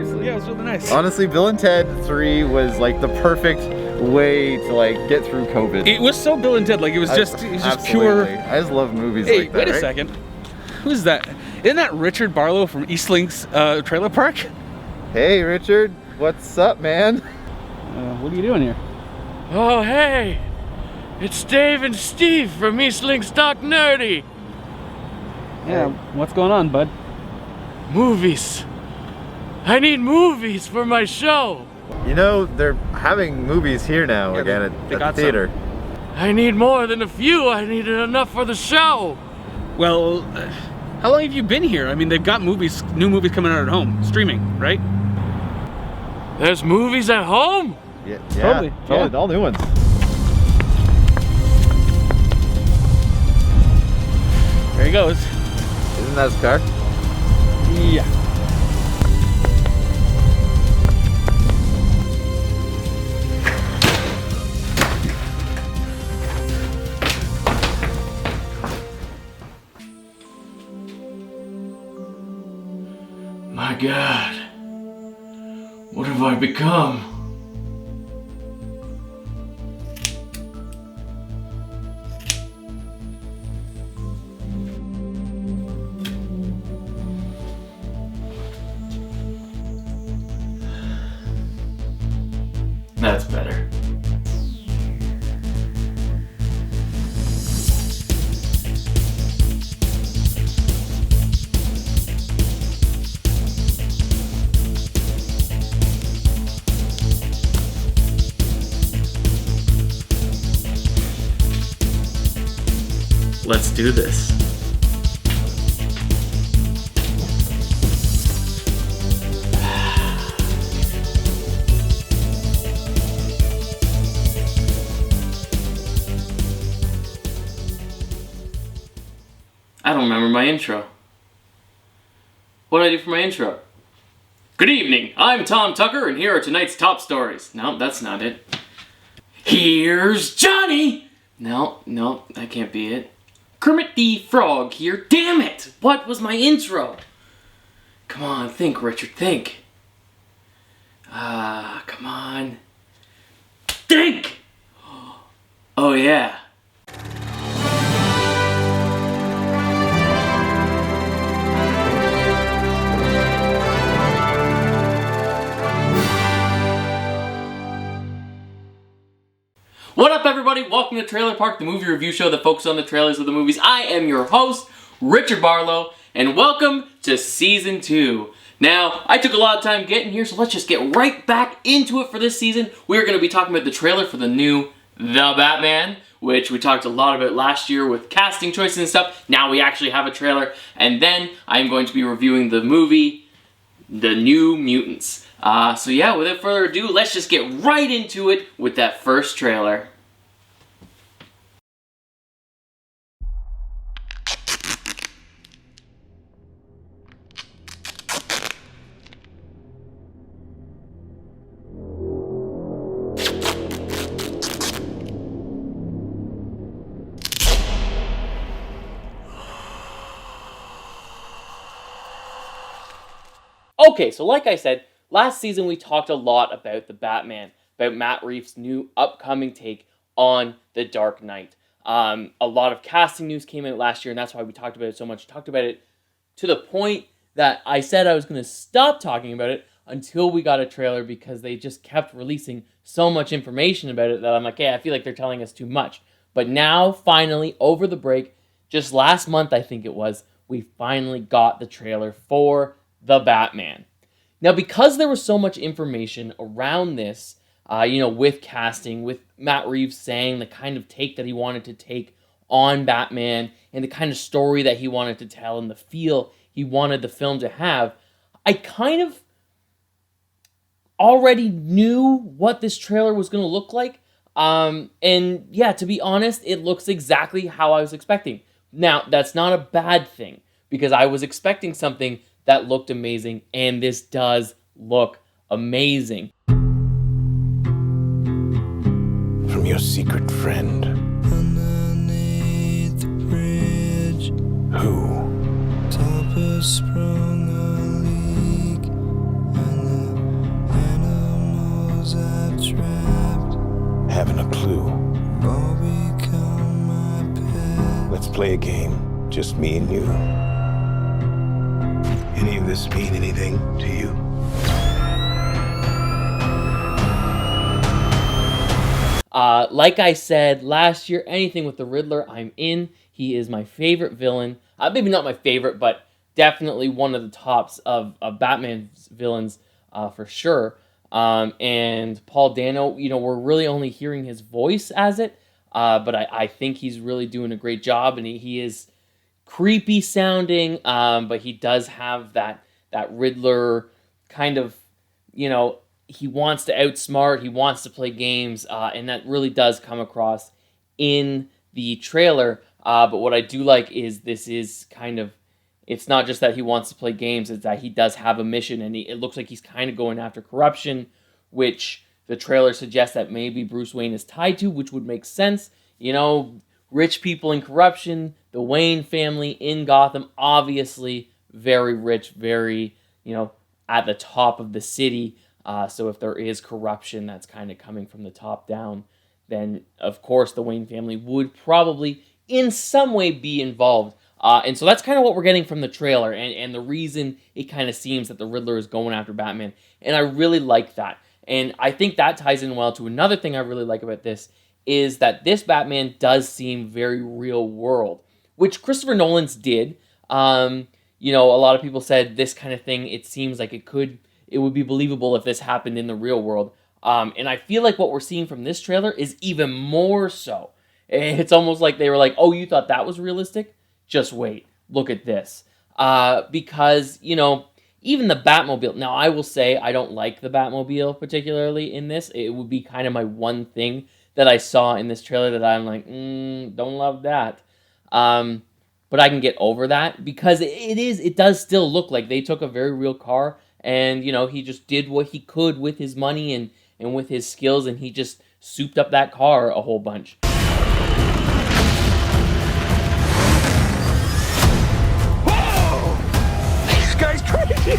seriously. Yeah, it was really nice. Honestly, Bill and Ted 3 was like the perfect way to like get through COVID. It was so Bill and Ted, like it was just pure. I just love movies Hey, like that. wait a right? second. Who's that? Isn't that Richard Barlow from Eastlink's trailer park? Hey, Richard, what's up, man? What are you doing here? Oh, hey! It's Dave and Steve from Eastlink's Talk Nerdy! Yeah, what's going on, bud? Movies! I need movies for my show! You know, they're having movies here now again at the theater. I need more than a few, I needed enough for the show! Well, how long have you been here? I mean, they've got movies, new movies coming out at home, streaming, right? There's movies at home? Yeah, Totally. Yeah. All new ones. There he goes. Isn't that his car? Yeah. My God, what have I become? That's better. Let's do this. I don't remember my intro. What did I do for my intro? Good evening, I'm Tom Tucker, and here are tonight's top stories. No, that's not it. Here's Johnny! No, that can't be it. Kermit the Frog here. Damn it! What was my intro? Come on, think, Richard, think. Come on. Think! Oh, yeah. What up, everybody? Welcome to Trailer Park, the movie review show that focuses on the trailers of the movies. I am your host, Richard Barlow, and welcome to Season 2. Now, I took a lot of time getting here, so let's just get right back into it for this season. We're going to be talking about the trailer for the new The Batman, which we talked a lot about last year with casting choices and stuff. Now we actually have a trailer, and then I'm going to be reviewing the movie, The New Mutants. So yeah, without further ado, let's just get right into it with that first trailer. Okay, so like I said, last season we talked a lot about the Batman, about Matt Reeves' new upcoming take on The Dark Knight. A lot of casting news came out last year, and that's why we talked about it so much. We talked about it to the point that I said I was going to stop talking about it until we got a trailer, because they just kept releasing so much information about it that I'm like, hey, I feel like they're telling us too much. But now, finally, over the break, just last month I think it was, we finally got the trailer for The Batman. Now, because there was so much information around this, with casting, with Matt Reeves saying the kind of take that he wanted to take on Batman, and the kind of story that he wanted to tell, and the feel he wanted the film to have, I kind of already knew what this trailer was going to look like. And yeah, to be honest, it looks exactly how I was expecting. Now, that's not a bad thing, because I was expecting something that looked amazing, and this does look amazing. From your secret friend. Underneath the bridge. Who? Topper sprung a leak, and trapped. Haven't a clue. All become my pet. Let's play a game. Just me and you. Any of this mean anything to you? Like I said last year, anything with the Riddler, I'm in. He is my favorite villain. Maybe not my favorite, but definitely one of the tops of Batman's villains for sure. And Paul Dano, we're really only hearing his voice as it, but I think he's really doing a great job, and he is creepy sounding, but he does have that Riddler kind of, he wants to outsmart, he wants to play games, and that really does come across in the trailer. But what I do like is this is kind of, it's not just that he wants to play games, it's that he does have a mission, and it looks like he's kind of going after corruption, which the trailer suggests that maybe Bruce Wayne is tied to, which would make sense. Rich people in corruption, the Wayne family in Gotham, obviously very rich, very, at the top of the city. So if there is corruption that's kind of coming from the top down, then of course the Wayne family would probably in some way be involved. And so that's kind of what we're getting from the trailer, and the reason it kind of seems that the Riddler is going after Batman. And I really like that. And I think that ties in well to another thing I really like about this, is that this Batman does seem very real world, which Christopher Nolan's did. A lot of people said this kind of thing, it seems like it would be believable if this happened in the real world. And I feel like what we're seeing from this trailer is even more so. It's almost like they were like, oh, you thought that was realistic? Just wait. Look at this. Because, even the Batmobile. Now, I will say I don't like the Batmobile particularly in this. It would be kind of my one thing that I saw in this trailer that I'm like, don't love that. But I can get over that because it does still look like they took a very real car and, he just did what he could with his money and with his skills, and he just souped up that car a whole bunch. This guy's crazy!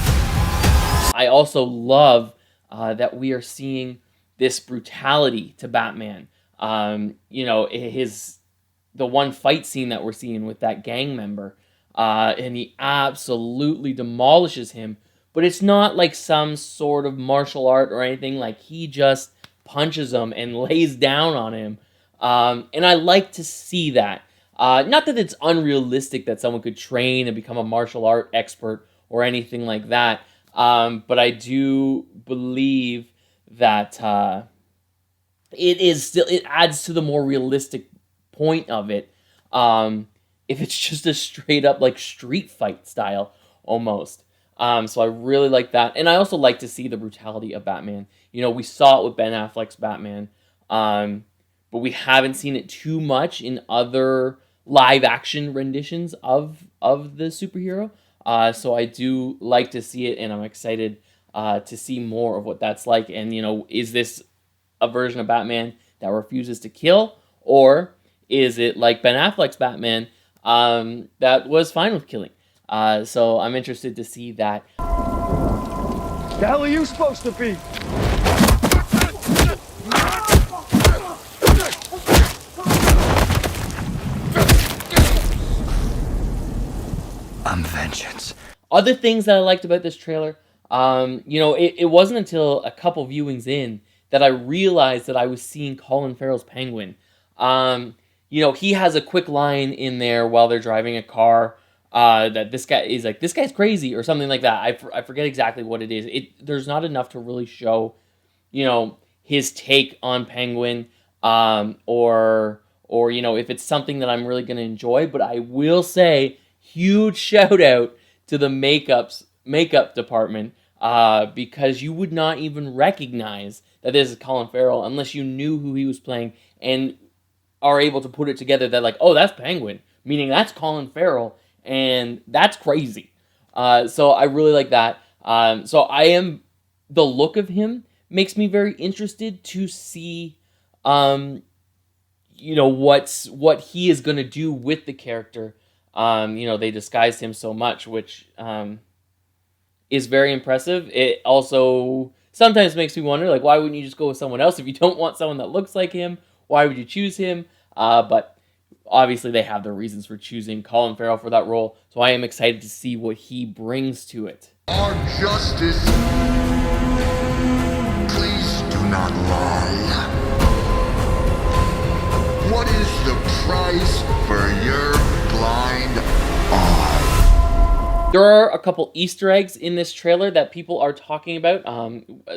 I also love that we are seeing this brutality to Batman. The one fight scene that we're seeing with that gang member, and he absolutely demolishes him, but it's not like some sort of martial art or anything. Like, he just punches him and lays down on him, and I like to see that. Not that it's unrealistic that someone could train and become a martial art expert or anything like that, but I do believe that it adds to the more realistic point of it, if it's just a straight up like street fight style almost. So I really like that, and I also like to see the brutality of Batman. We saw it with Ben Affleck's Batman, but we haven't seen it too much in other live action renditions of the superhero. So I do like to see it, and I'm excited to see more of what that's like. And is this a version of Batman that refuses to kill, or is it like Ben Affleck's Batman that was fine with killing? So I'm interested to see that. The hell are you supposed to be? I'm vengeance. Other things that I liked about this trailer, it wasn't until a couple viewings in that I realized that I was seeing Colin Farrell's Penguin. He has a quick line in there while they're driving a car, that this guy is like, this guy's crazy or something like that. I forget exactly what it is. There's not enough to really show, his take on Penguin, or if it's something that I'm really going to enjoy. But I will say, huge shout out to the makeup department, because you would not even recognize that this is Colin Farrell unless you knew who he was playing and are able to put it together that like, oh, that's Penguin, meaning that's Colin Farrell, and that's crazy. So I really like that. The look of him makes me very interested to see, what he is going to do with the character. They disguised him so much, which is very impressive. It also sometimes makes me wonder, like, why wouldn't you just go with someone else if you don't want someone that looks like him? Why would you choose him? But obviously they have their reasons for choosing Colin Farrell for that role, so I am excited to see what he brings to it. Our justice. Please do not lie. What is the price for your blind eye? There are a couple Easter eggs in this trailer that people are talking about.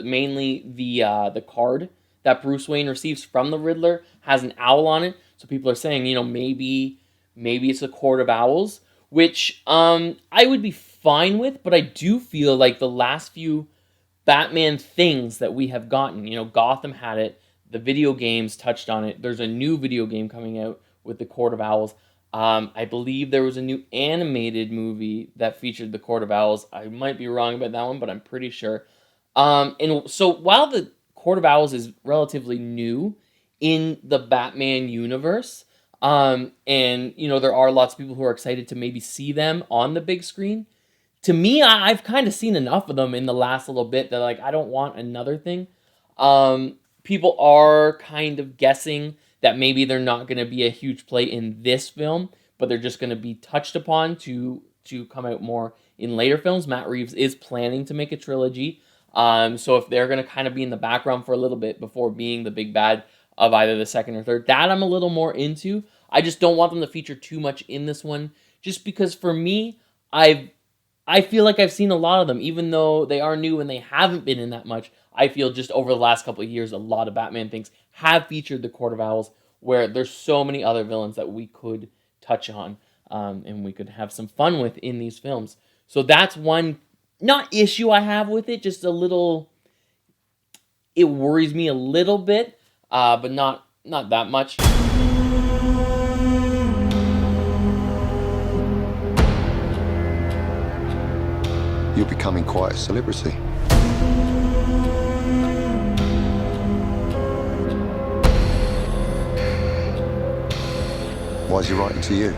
Mainly the card that Bruce Wayne receives from the Riddler has an owl on it. So people are saying, maybe it's a Court of Owls, which I would be fine with, but I do feel like the last few Batman things that we have gotten, Gotham had it, the video games touched on it. There's a new video game coming out with the Court of Owls. I believe there was a new animated movie that featured the Court of Owls. I might be wrong about that one, but I'm pretty sure. And so while the Court of Owls is relatively new in the Batman universe, and there are lots of people who are excited to maybe see them on the big screen, to me, I've kind of seen enough of them in the last little bit that, like, I don't want another thing. People are kind of guessing that maybe they're not going to be a huge play in this film, but they're just going to be touched upon to come out more in later films. Matt Reeves is planning to make a trilogy. So if they're going to kind of be in the background for a little bit before being the big bad of either the second or third, that I'm a little more into. I just don't want them to feature too much in this one, just because for me, I feel like I've seen a lot of them, even though they are new and they haven't been in that much. I feel just over the last couple of years, a lot of Batman things have featured the Court of Owls, where there's so many other villains that we could touch on, and we could have some fun with in these films. So that's one, not issue I have with it, just a little, it worries me a little bit, but not that much. You're becoming quite a celebrity. Why is he writing to you?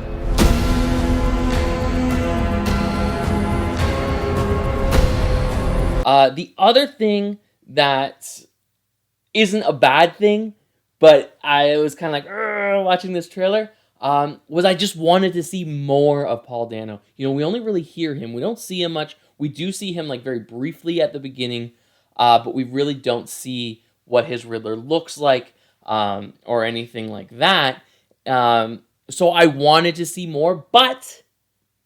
The other thing that isn't a bad thing, but I was kind of like watching this trailer, was I just wanted to see more of Paul Dano. We only really hear him. We don't see him much. We do see him like very briefly at the beginning, but we really don't see what his Riddler looks like or anything like that. So I wanted to see more, but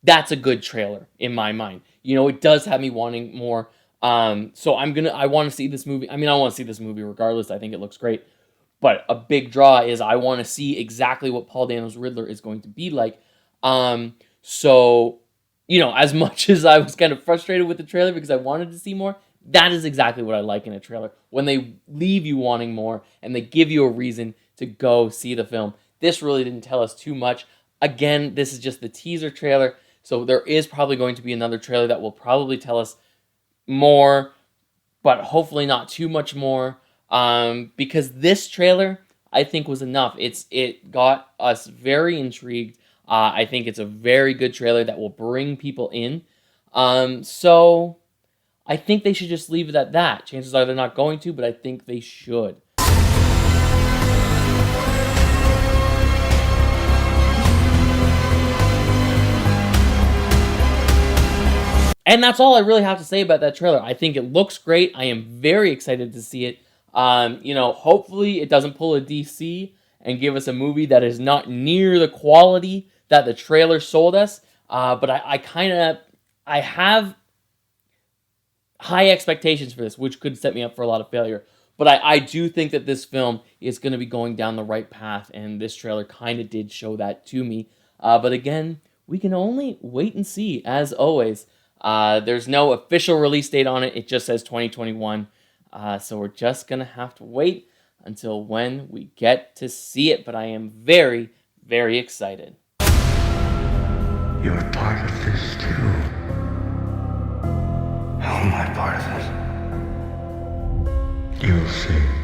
that's a good trailer in my mind. It does have me wanting more. So I want to see this movie. I want to see this movie regardless. I think it looks great. But a big draw is I want to see exactly what Paul Dano's Riddler is going to be like. So, as much as I was kind of frustrated with the trailer because I wanted to see more, that is exactly what I like in a trailer. When they leave you wanting more and they give you a reason to go see the film. This really didn't tell us too much. Again, this is just the teaser trailer. So there is probably going to be another trailer that will probably tell us more, but hopefully not too much more. Because this trailer, I think, was enough. It got us very intrigued. I think it's a very good trailer that will bring people in. So I think they should just leave it at that. Chances are they're not going to, but I think they should. And that's all I really have to say about that trailer. I think it looks great. I am very excited to see it. Hopefully it doesn't pull a DC and give us a movie that is not near the quality that the trailer sold us. But I have high expectations for this, which could set me up for a lot of failure. But I do think that this film is going to be going down the right path, and this trailer kind of did show that to me. But again, we can only wait and see, as always. There's no official release date on it. It just says 2021. So we're just going to have to wait until when we get to see it. But I am very, very excited. You're a part of this too. How am I part of it? You'll see.